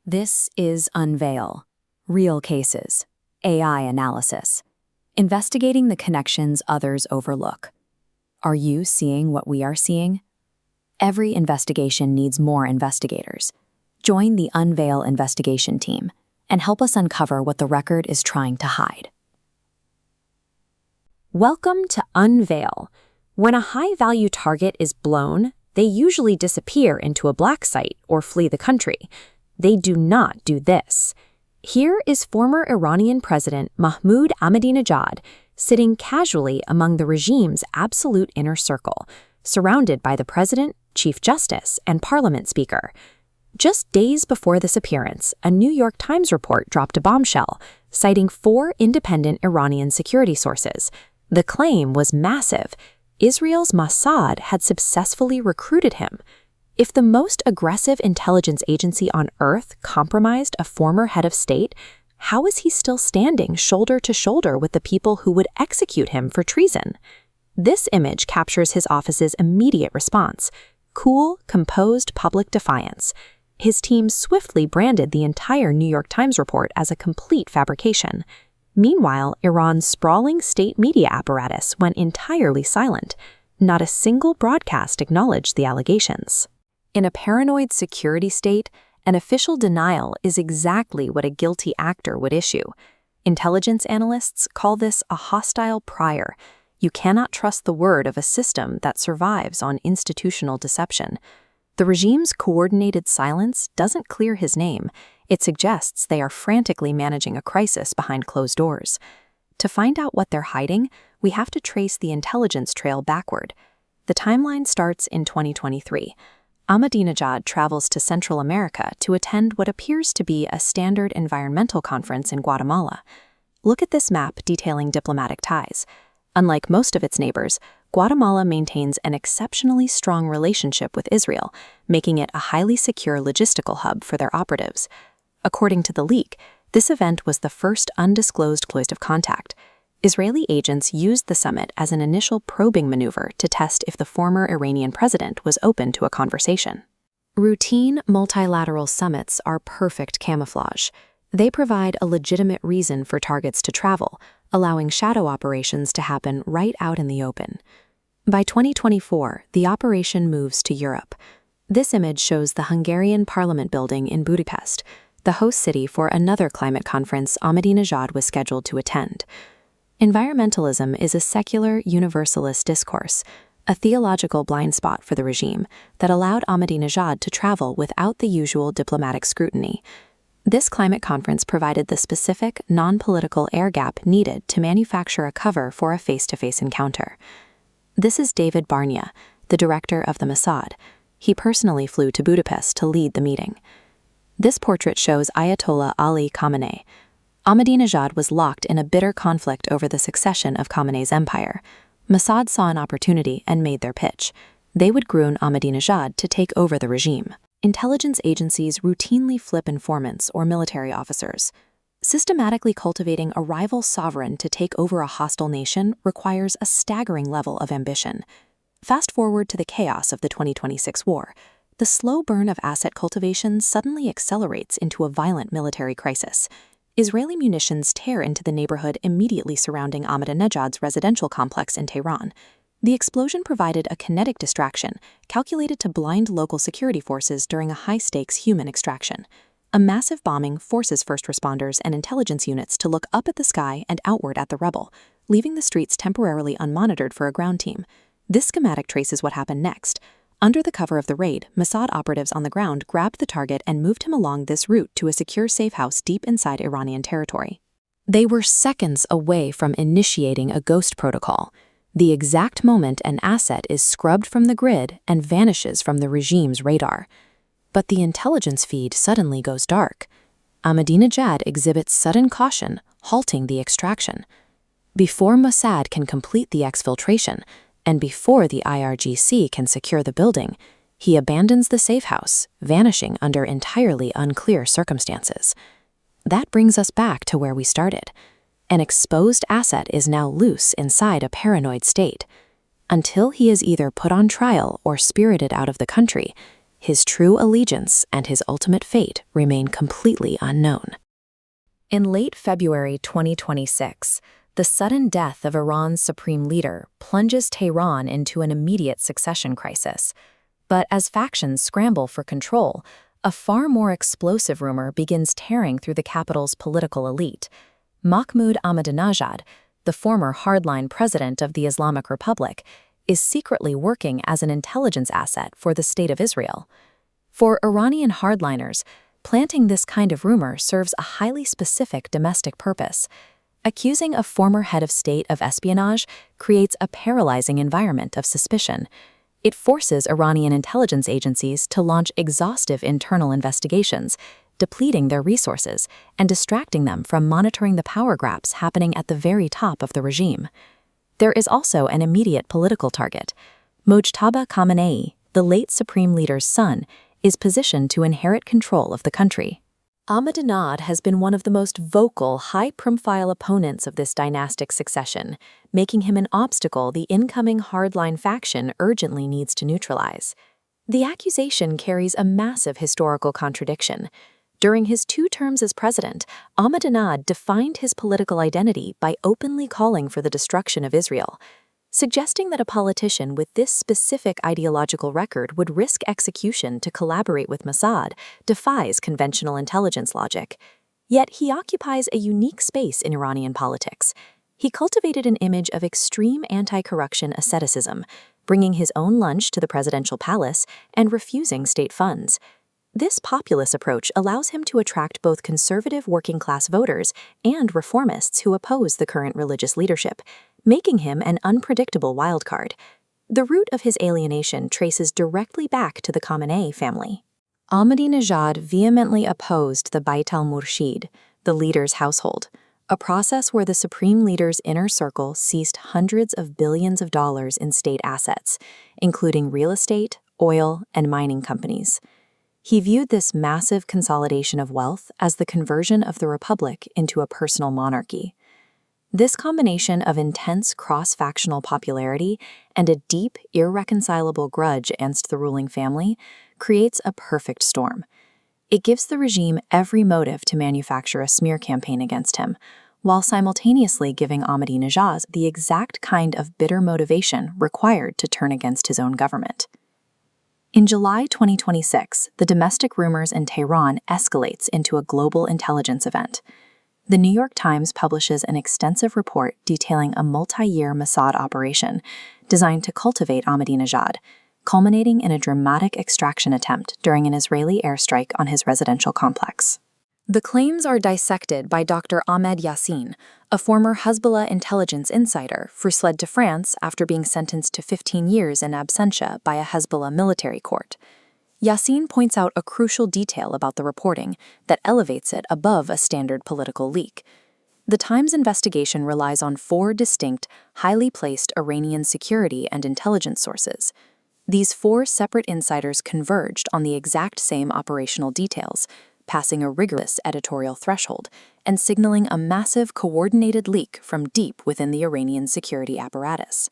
This is Unveil, Real Cases, AI Analysis, investigating the connections others overlook. Are you seeing what we are seeing? Every investigation needs more investigators. Join the Unveil investigation team and help us uncover what the record is trying to hide. Welcome to Unveil. When a high-value target is blown, they usually disappear into a black site or flee the country. They do not do this. Here is former Iranian President Mahmoud Ahmadinejad sitting casually among the regime's absolute inner circle, surrounded by the president, chief justice, and parliament speaker. Just days before this appearance, a New York Times report dropped a bombshell, citing 4 independent Iranian security sources. The claim was massive. Israel's Mossad had successfully recruited him. If the most aggressive intelligence agency on Earth compromised a former head of state, how is he still standing shoulder to shoulder with the people who would execute him for treason? This image captures his office's immediate response: cool, composed public defiance. His team swiftly branded the entire New York Times report as a complete fabrication. Meanwhile, Iran's sprawling state media apparatus went entirely silent. Not a single broadcast acknowledged the allegations. In a paranoid security state, an official denial is exactly what a guilty actor would issue. Intelligence analysts call this a hostile prior. You cannot trust the word of a system that survives on institutional deception. The regime's coordinated silence doesn't clear his name. It suggests they are frantically managing a crisis behind closed doors. To find out what they're hiding, we have to trace the intelligence trail backward. The timeline starts in 2023. Ahmadinejad travels to Central America to attend what appears to be a standard environmental conference in Guatemala. Look at this map detailing diplomatic ties. Unlike most of its neighbors, Guatemala maintains an exceptionally strong relationship with Israel, making it a highly secure logistical hub for their operatives. According to the leak, this event was the first undisclosed point of contact. Israeli agents used the summit as an initial probing maneuver to test if the former Iranian president was open to a conversation. Routine multilateral summits are perfect camouflage. They provide a legitimate reason for targets to travel, allowing shadow operations to happen right out in the open. By 2024, the operation moves to Europe. This image shows the Hungarian Parliament building in Budapest, the host city for another climate conference Ahmadinejad was scheduled to attend. Environmentalism is a secular, universalist discourse, a theological blind spot for the regime that allowed Ahmadinejad to travel without the usual diplomatic scrutiny. This climate conference provided the specific, non-political air gap needed to manufacture a cover for a face-to-face encounter. This is David Barnea, the director of the Mossad. He personally flew to Budapest to lead the meeting. This portrait shows Ayatollah Ali Khamenei. Ahmadinejad was locked in a bitter conflict over the succession of Khamenei's empire. Mossad saw an opportunity and made their pitch. They would groom Ahmadinejad to take over the regime. Intelligence agencies routinely flip informants or military officers. Systematically cultivating a rival sovereign to take over a hostile nation requires a staggering level of ambition. Fast forward to the chaos of the 2026 war. The slow burn of asset cultivation suddenly accelerates into a violent military crisis. Israeli munitions tear into the neighborhood immediately surrounding Ahmadinejad's residential complex in Tehran. The explosion provided a kinetic distraction, calculated to blind local security forces during a high-stakes human extraction. A massive bombing forces first responders and intelligence units to look up at the sky and outward at the rebel, leaving the streets temporarily unmonitored for a ground team. This schematic traces what happened next. Under the cover of the raid, Mossad operatives on the ground grabbed the target and moved him along this route to a secure safe house deep inside Iranian territory. They were seconds away from initiating a ghost protocol, the exact moment an asset is scrubbed from the grid and vanishes from the regime's radar. But the intelligence feed suddenly goes dark. Ahmadinejad exhibits sudden caution, halting the extraction. Before Mossad can complete the exfiltration, and before the IRGC can secure the building, he abandons the safe house, vanishing under entirely unclear circumstances. That brings us back to where we started. An exposed asset is now loose inside a paranoid state. Until he is either put on trial or spirited out of the country, His true allegiance and his ultimate fate remain completely unknown. In late February 2026, the sudden death of Iran's supreme leader plunges Tehran into an immediate succession crisis. But as factions scramble for control, a far more explosive rumor begins tearing through the capital's political elite. Mahmoud Ahmadinejad, the former hardline president of the Islamic Republic, is secretly working as an intelligence asset for the State of Israel. For Iranian hardliners, planting this kind of rumor serves a highly specific domestic purpose. Accusing a former head of state of espionage creates a paralyzing environment of suspicion. It forces Iranian intelligence agencies to launch exhaustive internal investigations, depleting their resources and distracting them from monitoring the power grabs happening at the very top of the regime. There is also an immediate political target. Mossad Khamenei, the late supreme leader's son, is positioned to inherit control of the country. Ahmadinejad has been one of the most vocal, high-profile opponents of this dynastic succession, making him an obstacle the incoming hardline faction urgently needs to neutralize. The accusation carries a massive historical contradiction. During his 2 terms as president, Ahmadinejad defined his political identity by openly calling for the destruction of Israel. Suggesting that a politician with this specific ideological record would risk execution to collaborate with Mossad defies conventional intelligence logic. Yet he occupies a unique space in Iranian politics. He cultivated an image of extreme anti-corruption asceticism, bringing his own lunch to the presidential palace and refusing state funds. This populist approach allows him to attract both conservative working-class voters and reformists who oppose the current religious leadership, making him an unpredictable wildcard. The root of his alienation traces directly back to the Khamenei family. Ahmadinejad vehemently opposed the Bait al-Murshid, the leader's household, a process where the supreme leader's inner circle seized hundreds of billions of dollars in state assets, including real estate, oil, and mining companies. He viewed this massive consolidation of wealth as the conversion of the republic into a personal monarchy. This combination of intense cross-factional popularity and a deep, irreconcilable grudge against the ruling family creates a perfect storm. It gives the regime every motive to manufacture a smear campaign against him, while simultaneously giving Ahmadinejad the exact kind of bitter motivation required to turn against his own government. In July 2026, the domestic rumors in Tehran escalates into a global intelligence event. The New York Times publishes an extensive report detailing a multi-year Mossad operation designed to cultivate Ahmadinejad, culminating in a dramatic extraction attempt during an Israeli airstrike on his residential complex. The claims are dissected by Dr. Ahmed Yassin, a former Hezbollah intelligence insider fled to France after being sentenced to 15 years in absentia by a Hezbollah military court. Yassin points out a crucial detail about the reporting that elevates it above a standard political leak. The Times investigation relies on 4 distinct, highly placed Iranian security and intelligence sources. These 4 separate insiders converged on the exact same operational details, passing a rigorous editorial threshold and signaling a massive coordinated leak from deep within the Iranian security apparatus.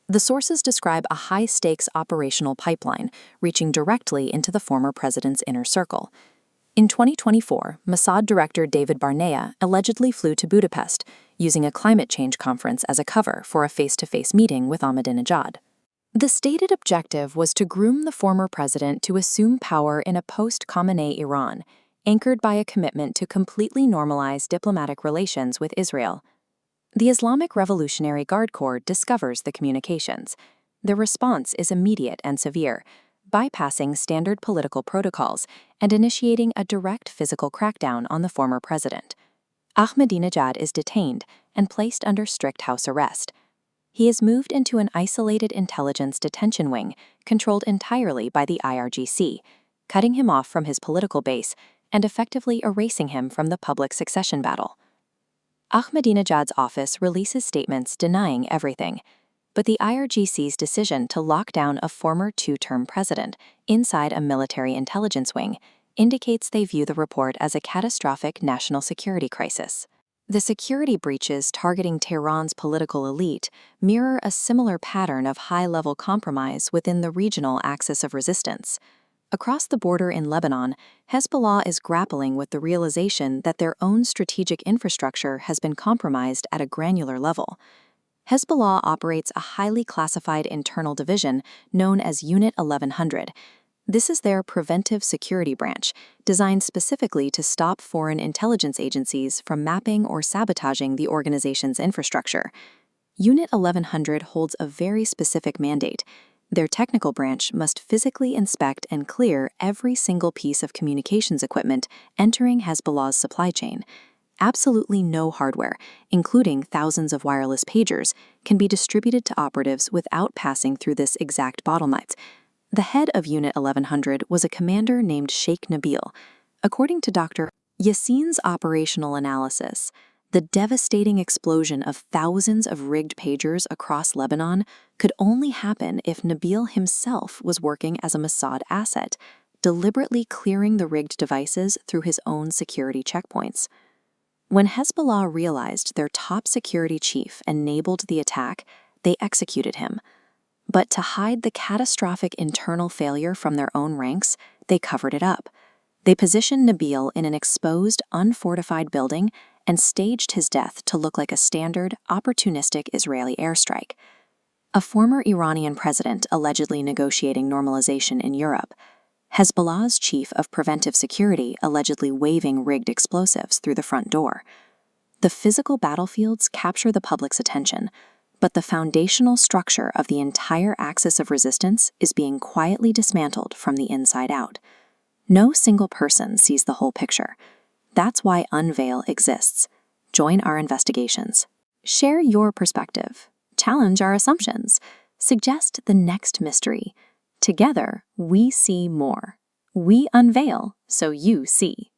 The sources describe a high-stakes operational pipeline reaching directly into the former president's inner circle. In 2024, Mossad Director David Barnea allegedly flew to Budapest, using a climate change conference as a cover for a face-to-face meeting with Ahmadinejad. The stated objective was to groom the former president to assume power in a post-Khamenei Iran, anchored by a commitment to completely normalize diplomatic relations with Israel. The Islamic Revolutionary Guard Corps discovers the communications. The response is immediate and severe, bypassing standard political protocols and initiating a direct physical crackdown on the former president. Ahmadinejad is detained and placed under strict house arrest. He is moved into an isolated intelligence detention wing controlled entirely by the IRGC, cutting him off from his political base and effectively erasing him from the public succession battle. Ahmadinejad's office releases statements denying everything, but the IRGC's decision to lock down a former 2-term president inside a military intelligence wing indicates they view the report as a catastrophic national security crisis. The security breaches targeting Tehran's political elite mirror a similar pattern of high-level compromise within the regional axis of resistance. Across the border in Lebanon, Hezbollah is grappling with the realization that their own strategic infrastructure has been compromised at a granular level. Hezbollah operates a highly classified internal division known as Unit 1100. This is their preventive security branch, designed specifically to stop foreign intelligence agencies from mapping or sabotaging the organization's infrastructure. Unit 1100 holds a very specific mandate. Their technical branch must physically inspect and clear every single piece of communications equipment entering Hezbollah's supply chain. Absolutely no hardware, including thousands of wireless pagers, can be distributed to operatives without passing through this exact bottleneck. The head of Unit 1100 was a commander named Sheikh Nabil. According to Dr. Yassin's operational analysis, the devastating explosion of thousands of rigged pagers across Lebanon could only happen if Nabil himself was working as a Mossad asset, deliberately clearing the rigged devices through his own security checkpoints. When Hezbollah realized their top security chief enabled the attack, they executed him. But to hide the catastrophic internal failure from their own ranks, they covered it up. They positioned Nabil in an exposed, unfortified building and staged his death to look like a standard, opportunistic Israeli airstrike. A former Iranian president allegedly negotiating normalization in Europe, Hezbollah's chief of preventive security allegedly waving rigged explosives through the front door. The physical battlefields capture the public's attention, but the foundational structure of the entire axis of resistance is being quietly dismantled from the inside out. No single person sees the whole picture. That's why Unveil exists. Join our investigations. Share your perspective. Challenge our assumptions. Suggest the next mystery. Together, we see more. We unveil so you see.